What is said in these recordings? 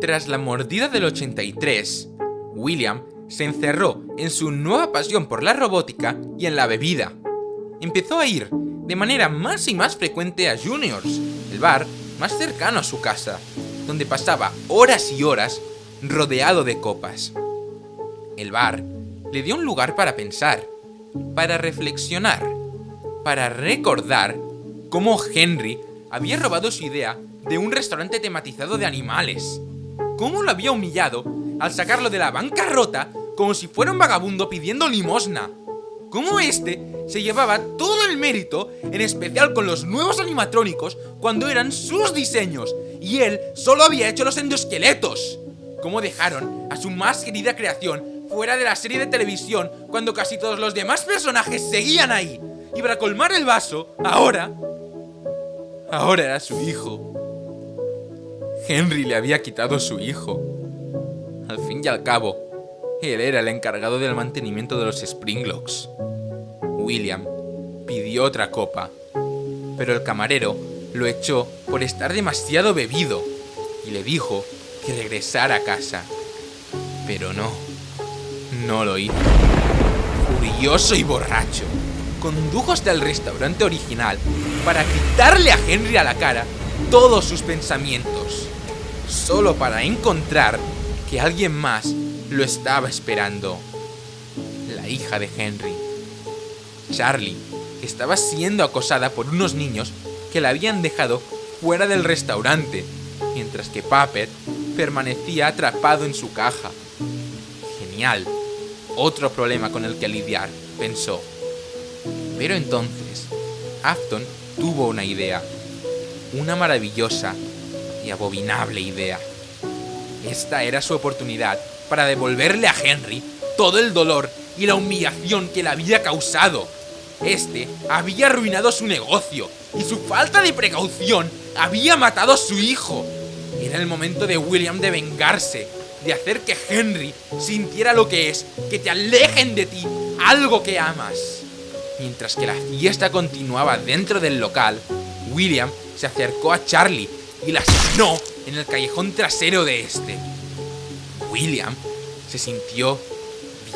Tras la mordida del 83, William se encerró en su nueva pasión por la robótica y en la bebida. Empezó a ir de manera más y más frecuente a Junior's, el bar más cercano a su casa, donde pasaba horas y horas rodeado de copas. El bar le dio un lugar para pensar, para reflexionar, para recordar cómo Henry había robado su idea de un restaurante tematizado de animales, cómo lo había humillado al sacarlo de la bancarrota como si fuera un vagabundo pidiendo limosna, cómo este se llevaba todo el mérito, en especial con los nuevos animatrónicos, cuando eran sus diseños y él solo había hecho los endoesqueletos, cómo dejaron a su más querida creación fuera de la serie de televisión cuando casi todos los demás personajes seguían ahí, y para colmar el vaso, ahora era su hijo. Henry le había quitado su hijo. Al fin y al cabo, él era el encargado del mantenimiento de los Springlocks. William pidió otra copa, pero el camarero lo echó por estar demasiado bebido y le dijo que regresara a casa. Pero no lo hizo. Furioso y borracho, condujo hasta el restaurante original para gritarle a Henry a la cara todos sus pensamientos, solo para encontrar que alguien más lo estaba esperando. La hija de Henry, Charlie, estaba siendo acosada por unos niños que la habían dejado fuera del restaurante, mientras que Puppet permanecía atrapado en su caja. Genial, otro problema con el que lidiar, pensó. Pero entonces, Afton tuvo una idea, una maravillosa y abominable idea. Esta era su oportunidad para devolverle a Henry todo el dolor y la humillación que le había causado. Este había arruinado su negocio y su falta de precaución había matado a su hijo. Era el momento de William de vengarse, de hacer que Henry sintiera lo que es que te alejen de ti algo que amas. Mientras que la fiesta continuaba dentro del local, William se acercó a Charlie y la asesinó en el callejón trasero de este. William se sintió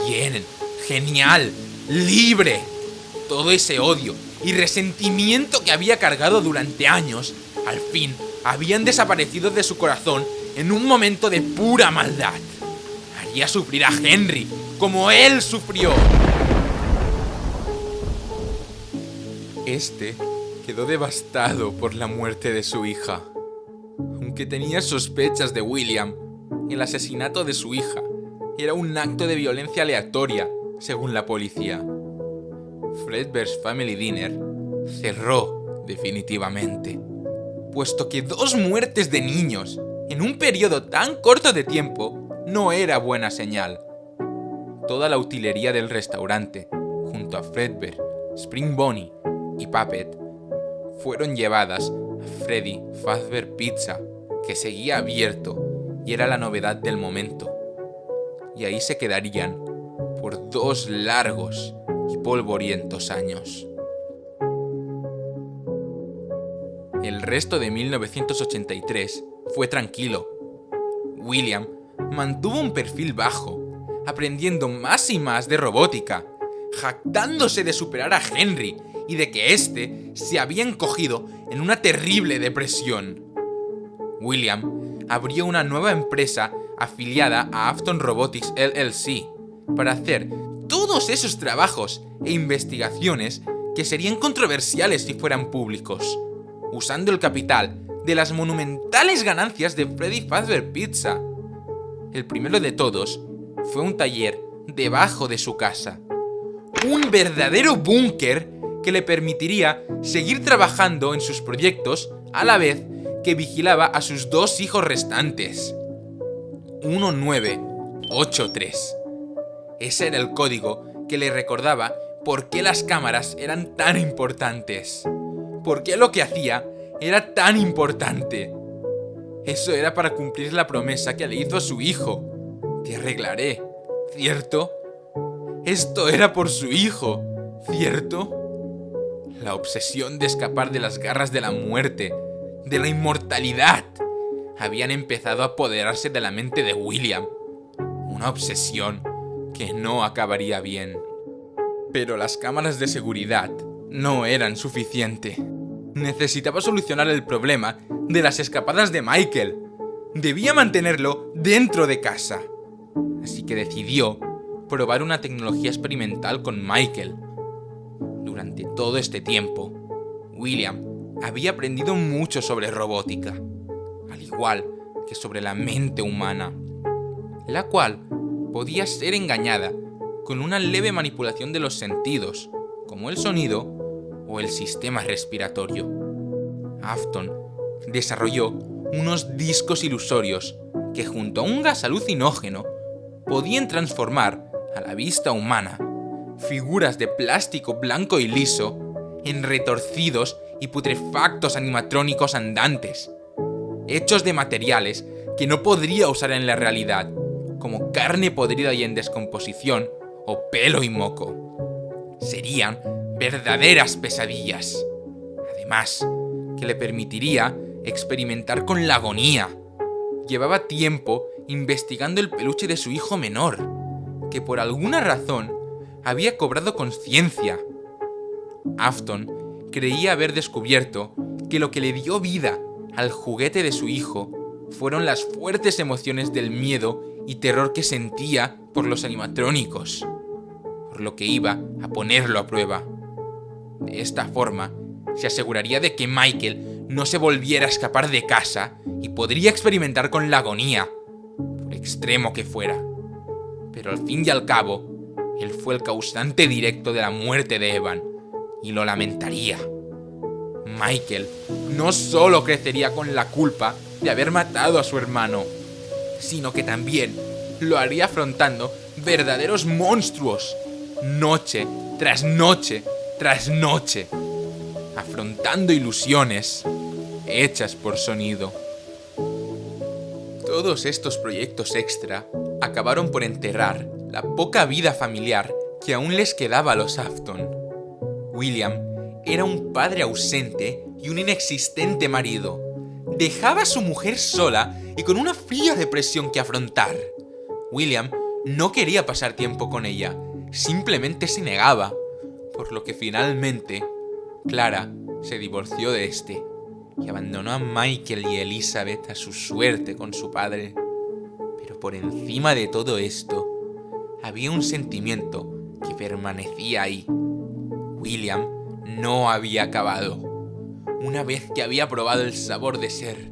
bien, genial, libre. Todo ese odio y resentimiento que había cargado durante años, al fin habían desaparecido de su corazón en un momento de pura maldad. Haría sufrir a Henry como él sufrió. Este quedó devastado por la muerte de su hija. Aunque tenía sospechas de William, el asesinato de su hija era un acto de violencia aleatoria, según la policía. Fredbear's Family Dinner cerró definitivamente, puesto que 2 muertes de niños en un periodo tan corto de tiempo no era buena señal. Toda la utilería del restaurante, junto a Fredbear, Spring Bonnie y Puppet, fueron llevadas a Freddy Fazbear Pizza, que seguía abierto y era la novedad del momento. Y ahí se quedarían por 2 largos y polvorientos años. El resto de 1983 fue tranquilo. William mantuvo un perfil bajo, aprendiendo más y más de robótica, jactándose de superar a Henry y de que éste se había encogido en una terrible depresión. William abrió una nueva empresa afiliada a Afton Robotics LLC para hacer todos esos trabajos e investigaciones que serían controversiales si fueran públicos, usando el capital de las monumentales ganancias de Freddy Fazbear Pizza. El primero de todos fue un taller debajo de su casa, un verdadero búnker que le permitiría seguir trabajando en sus proyectos a la vez que vigilaba a sus 2 hijos restantes. 1983. Ese era el código que le recordaba por qué las cámaras eran tan importantes, por qué lo que hacía era tan importante. Eso era para cumplir la promesa que le hizo a su hijo. Te arreglaré, ¿cierto? Esto era por su hijo, ¿cierto? La obsesión de escapar de las garras de la muerte, de la inmortalidad, habían empezado a apoderarse de la mente de William. Una obsesión que no acabaría bien. Pero las cámaras de seguridad no eran suficiente. Necesitaba solucionar el problema de las escapadas de Michael. Debía mantenerlo dentro de casa. Así que decidió probar una tecnología experimental con Michael. Durante todo este tiempo, William había aprendido mucho sobre robótica, al igual que sobre la mente humana, la cual podía ser engañada con una leve manipulación de los sentidos, como el sonido o el sistema respiratorio. Afton desarrolló unos discos ilusorios que, junto a un gas alucinógeno, podían transformar a la vista humana figuras de plástico blanco y liso en retorcidos y putrefactos animatrónicos andantes, hechos de materiales que no podría usar en la realidad, como carne podrida y en descomposición o pelo y moco. Serían verdaderas pesadillas. Además, que le permitiría experimentar con la agonía. Llevaba tiempo investigando el peluche de su hijo menor, que por alguna razón había cobrado conciencia. Afton creía haber descubierto que lo que le dio vida al juguete de su hijo fueron las fuertes emociones del miedo y terror que sentía por los animatrónicos, por lo que iba a ponerlo a prueba. De esta forma, se aseguraría de que Michael no se volviera a escapar de casa y podría experimentar con la agonía, por extremo que fuera. Pero al fin y al cabo, él fue el causante directo de la muerte de Evan, y lo lamentaría. Michael no solo crecería con la culpa de haber matado a su hermano, sino que también lo haría afrontando verdaderos monstruos, noche tras noche tras noche, afrontando ilusiones hechas por sonido. Todos estos proyectos extra acabaron por enterrar la poca vida familiar que aún les quedaba a los Afton. William era un padre ausente y un inexistente marido. Dejaba a su mujer sola y con una fría depresión que afrontar. William no quería pasar tiempo con ella, simplemente se negaba, por lo que finalmente Clara se divorció de este y abandonó a Michael y Elizabeth a su suerte con su padre. Pero por encima de todo esto, había un sentimiento que permanecía ahí. William no había acabado. Una vez que había probado el sabor de ser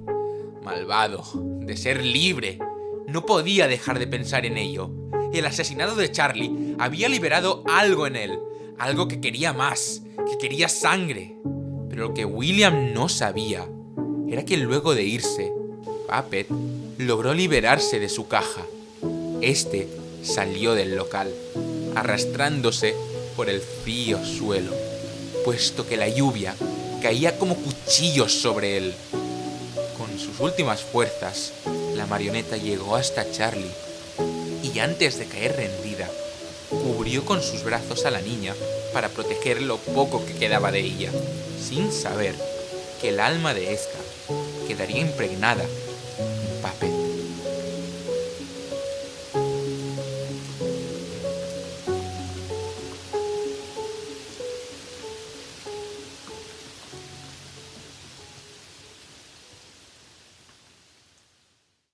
malvado, de ser libre, no podía dejar de pensar en ello. El asesinato de Charlie había liberado algo en él, algo que quería más, que quería sangre. Pero lo que William no sabía era que luego de irse, Puppet logró liberarse de su caja. Este salió del local, arrastrándose por el frío suelo, puesto que la lluvia caía como cuchillos sobre él. Con sus últimas fuerzas, la marioneta llegó hasta Charlie y antes de caer rendida, cubrió con sus brazos a la niña para proteger lo poco que quedaba de ella, sin saber que el alma de esta quedaría impregnada en Puppet.